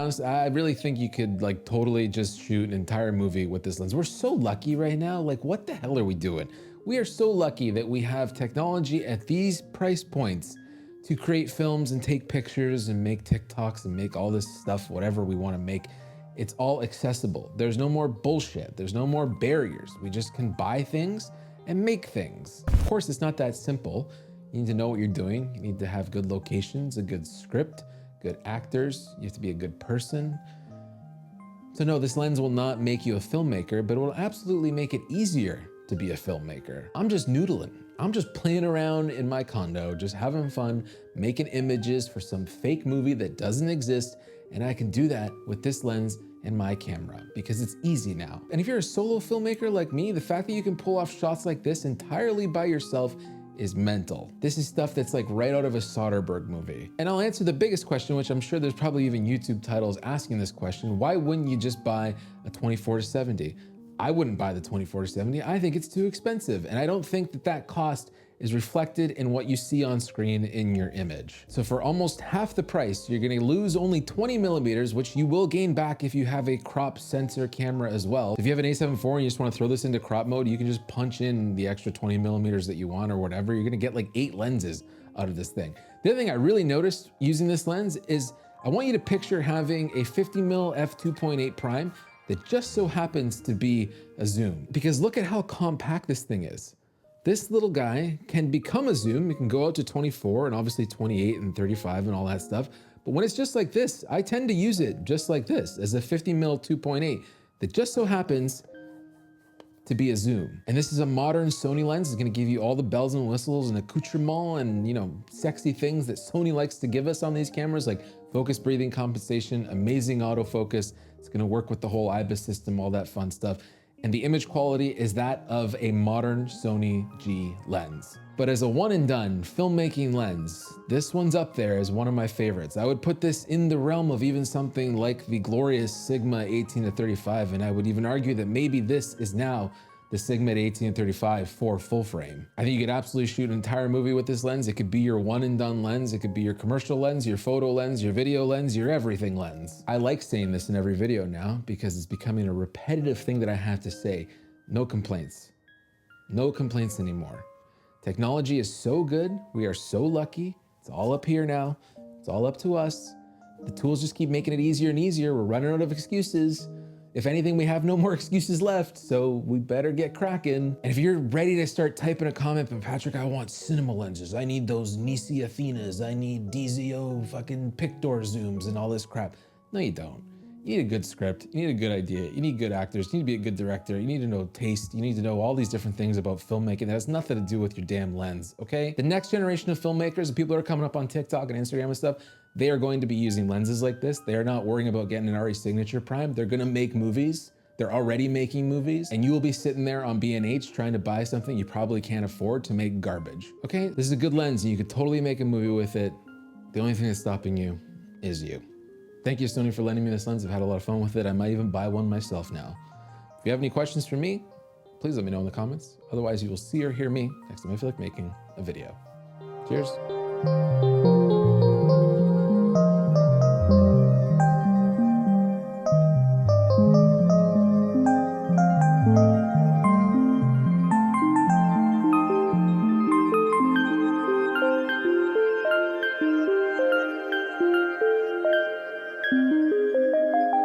honest, I really think you could like totally just shoot an entire movie with this lens. We're so lucky right now. Like, what the hell are we doing? We are so lucky that we have technology at these price points to create films and take pictures and make TikToks and make all this stuff, whatever we want to make. It's all accessible. There's no more bullshit. There's no more barriers. We just can buy things and make things. Of course, it's not that simple. You need to know what you're doing. You need to have good locations, a good script, good actors. You have to be a good person. So no, this lens will not make you a filmmaker, but it will absolutely make it easier to be a filmmaker. I'm just noodling. I'm just playing around in my condo, just having fun, making images for some fake movie that doesn't exist. And I can do that with this lens and my camera because it's easy now. And if you're a solo filmmaker like me, the fact that you can pull off shots like this entirely by yourself is mental. This is stuff that's like right out of a Soderbergh movie. And I'll answer the biggest question, which I'm sure there's probably even YouTube titles asking this question. Why wouldn't you just buy a 24-70? I wouldn't buy the 24-70. I think it's too expensive. And I don't think that that cost is reflected in what you see on screen in your image. So for almost half the price, you're gonna lose only 20 millimeters, which you will gain back if you have a crop sensor camera as well. If you have an A7 IV and you just wanna throw this into crop mode, you can just punch in the extra 20 millimeters that you want or whatever. You're gonna get like 8 lenses out of this thing. The other thing I really noticed using this lens is I want you to picture having a 50mm f2.8 prime that just so happens to be a zoom. Because look at how compact this thing is. This little guy can become a zoom. It can go out to 24 and obviously 28 and 35 and all that stuff. But when it's just like this, I tend to use it just like this as a 50mm 2.8 that just so happens to be a zoom. And this is a modern Sony lens. It's gonna give you all the bells and whistles and accoutrement and, you know, sexy things that Sony likes to give us on these cameras, like focus breathing compensation, amazing autofocus. It's gonna work with the whole IBIS system, all that fun stuff. And the image quality is that of a modern Sony G lens. But as a one and done filmmaking lens, this one's up there as one of my favorites. I would put this in the realm of even something like the glorious Sigma 18-35, and I would even argue that maybe this is now the Sigma 18-35 for full frame. I think you could absolutely shoot an entire movie with this lens. It could be your one and done lens. It could be your commercial lens, your photo lens, your video lens, your everything lens. I like saying this in every video now because it's becoming a repetitive thing that I have to say. No complaints. No complaints anymore. Technology is so good. We are so lucky. It's all up here now. It's all up to us. The tools just keep making it easier and easier. We're running out of excuses. If anything, we have no more excuses left, so we better get cracking. And if you're ready to start typing a comment, but Patrick, I want cinema lenses. I need those Nisi Athenas. I need DZO fucking Pictor zooms and all this crap. No, you don't. You need a good script. You need a good idea. You need good actors. You need to be a good director. You need to know taste. You need to know all these different things about filmmaking that has nothing to do with your damn lens, okay? The next generation of filmmakers, the people that are coming up on TikTok and Instagram and stuff, they are going to be using lenses like this. They are not worrying about getting an RE signature prime. They're gonna make movies. They're already making movies, and you will be sitting there on B&H trying to buy something you probably can't afford to make garbage, okay? This is a good lens and you could totally make a movie with it. The only thing that's stopping you is you. Thank you, Sony, for lending me this lens. I've had a lot of fun with it. I might even buy one myself now. If you have any questions for me, please let me know in the comments. Otherwise, you will see or hear me next time I feel like making a video. Cheers.